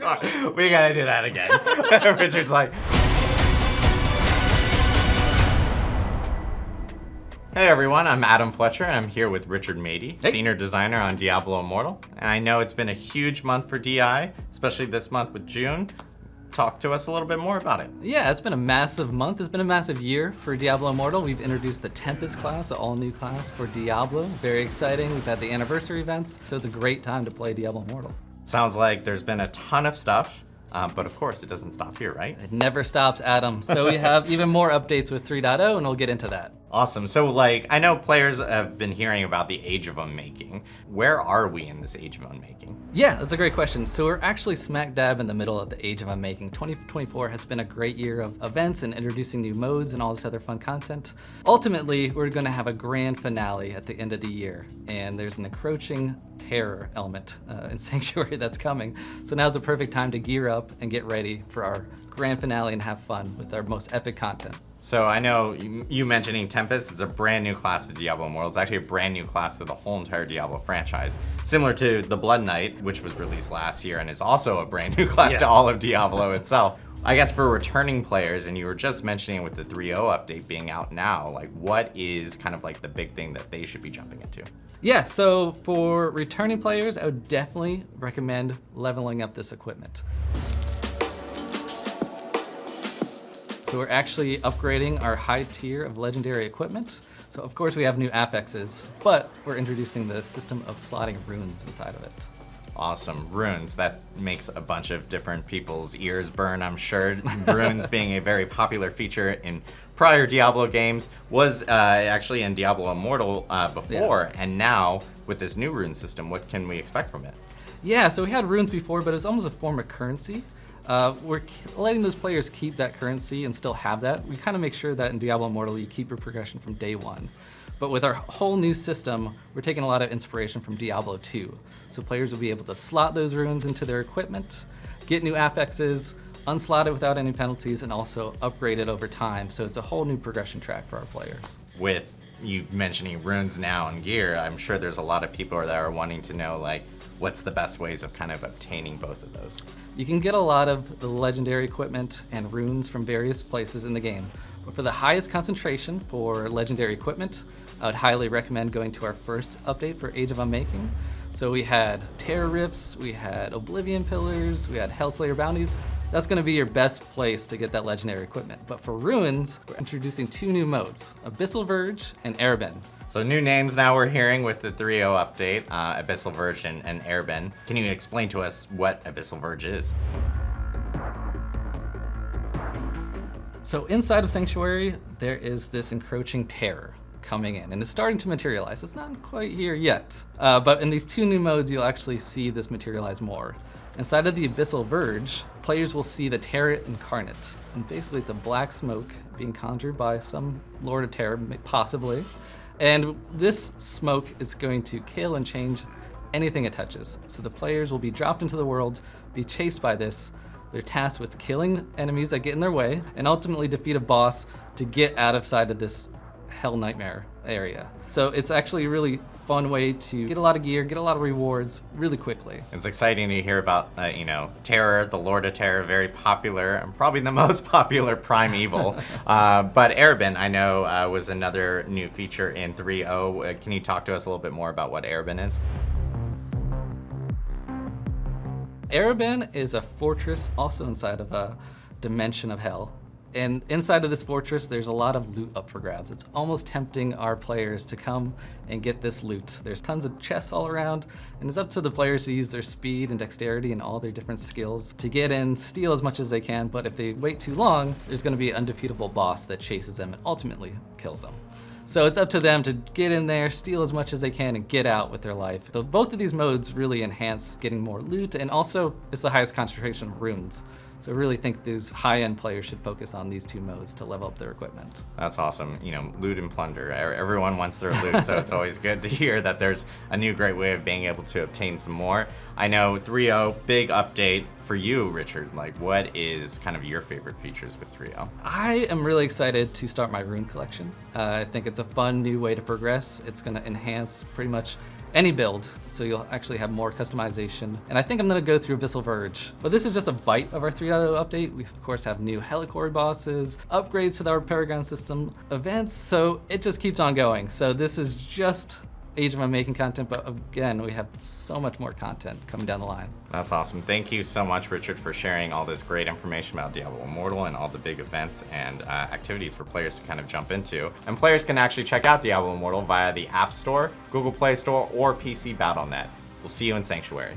Sorry, we gotta do that again. Richard's like... Hey everyone, I'm Adam Fletcher, and I'm here with Richard Mady, Senior Designer on Diablo Immortal. And I know it's been a huge month for DI, especially this month with June. Talk to us a little bit more about it. Yeah, it's been a massive month. It's been a massive year for Diablo Immortal. We've introduced the Tempest class, an all-new class for Diablo. Very exciting. We've had the anniversary events, so it's a great time to play Diablo Immortal. Sounds like there's been a ton of stuff. But of course, it doesn't stop here, right? It never stops, Adam. So we have even more updates with 3.0, and we'll get into that. Awesome. So, like, I know players have been hearing about the Age of Unmaking. Where are we in this Age of Unmaking? Yeah, that's a great question. So we're actually smack dab in the middle of the Age of Unmaking. 2024 has been a great year of events and introducing new modes and all this other fun content. Ultimately, we're going to have a grand finale at the end of the year, and there's an encroaching terror element in Sanctuary that's coming. So now's the perfect time to gear up and get ready for our grand finale and have fun with our most epic content. So I know you mentioning Tempest is a brand new class to Diablo Immortal. It's actually a brand new class to the whole entire Diablo franchise. Similar to the Blood Knight, which was released last year and is also a brand new class to all of Diablo itself. I guess for returning players, and you were just mentioning with the 3.0 update being out now, like what is kind of like the big thing that they should be jumping into? Yeah, so for returning players, I would definitely recommend leveling up this equipment. So we're actually upgrading our high tier of legendary equipment. So of course we have new affixes, but we're introducing the system of slotting runes inside of it. Awesome. Runes. That makes a bunch of different people's ears burn, I'm sure. Runes being a very popular feature in prior Diablo games, was actually in Diablo Immortal before, and now with this new rune system, what can we expect from it? Yeah, so we had runes before, but it's almost a form of currency. We're letting those players keep that currency and still have that. We kind of make sure that in Diablo Immortal you keep your progression from day one. But with our whole new system, we're taking a lot of inspiration from Diablo 2. So players will be able to slot those runes into their equipment, get new affixes, unslot it without any penalties, and also upgrade it over time. So it's a whole new progression track for our players. With you mentioning runes now and gear, I'm sure there's a lot of people that are wanting to know, like, what's the best ways of kind of obtaining both of those? You can get a lot of the legendary equipment and runes from various places in the game. But for the highest concentration for legendary equipment, I would highly recommend going to our first update for Age of Unmaking. So we had Terror Rifts, we had Oblivion Pillars, we had Hellslayer Bounties. That's going to be your best place to get that legendary equipment. But for runes, we're introducing two new modes, Abyssal Verge and Arabin. So new names now we're hearing with the 3.0 update, Abyssal Verge and Arabin. Can you explain to us what Abyssal Verge is? So inside of Sanctuary, there is this encroaching terror coming in, and it's starting to materialize. It's not quite here yet, but in these two new modes, you'll actually see this materialize more. Inside of the Abyssal Verge, players will see the terror incarnate, and basically it's a black smoke being conjured by some Lord of Terror, possibly, and this smoke is going to kill and change anything it touches. So the players will be dropped into the world, be chased by this. They're tasked with killing enemies that get in their way, and ultimately defeat a boss to get out of sight of this hell nightmare area. So it's actually a really fun way to get a lot of gear, get a lot of rewards really quickly. It's exciting to hear about, Terror, the Lord of Terror, very popular, and probably the most popular primeval. But Arabin, I know, was another new feature in 3.0. Can you talk to us a little bit more about what Arabin is? Arabin is a fortress also inside of a dimension of hell. And inside of this fortress, there's a lot of loot up for grabs. It's almost tempting our players to come and get this loot. There's tons of chests all around, and it's up to the players to use their speed and dexterity and all their different skills to get in, steal as much as they can, but if they wait too long, there's gonna be an undefeatable boss that chases them and ultimately kills them. So it's up to them to get in there, steal as much as they can, and get out with their life. So both of these modes really enhance getting more loot, and also it's the highest concentration of runes. So I really think those high-end players should focus on these two modes to level up their equipment. That's awesome. You know, loot and plunder. Everyone wants their loot, so it's always good to hear that there's a new great way of being able to obtain some more. I know 3.0, big update for you, Richard. Like, what is kind of your favorite features with 3.0? I am really excited to start my rune collection. I think it's a fun new way to progress. It's going to enhance pretty much any build, so you'll actually have more customization. And I think I'm going to go through Abyssal Verge. But this is just a bite of our 3.0 update. We, of course, have new Helicore bosses, upgrades to our Paragon system, events, so it just keeps on going. So this is just Age of Unmaking content, but again, we have so much more content coming down the line. That's awesome. Thank you so much, Richard, for sharing all this great information about Diablo Immortal and all the big events and activities for players to kind of jump into. And players can actually check out Diablo Immortal via the App Store, Google Play Store, or PC Battle.net. We'll see you in Sanctuary.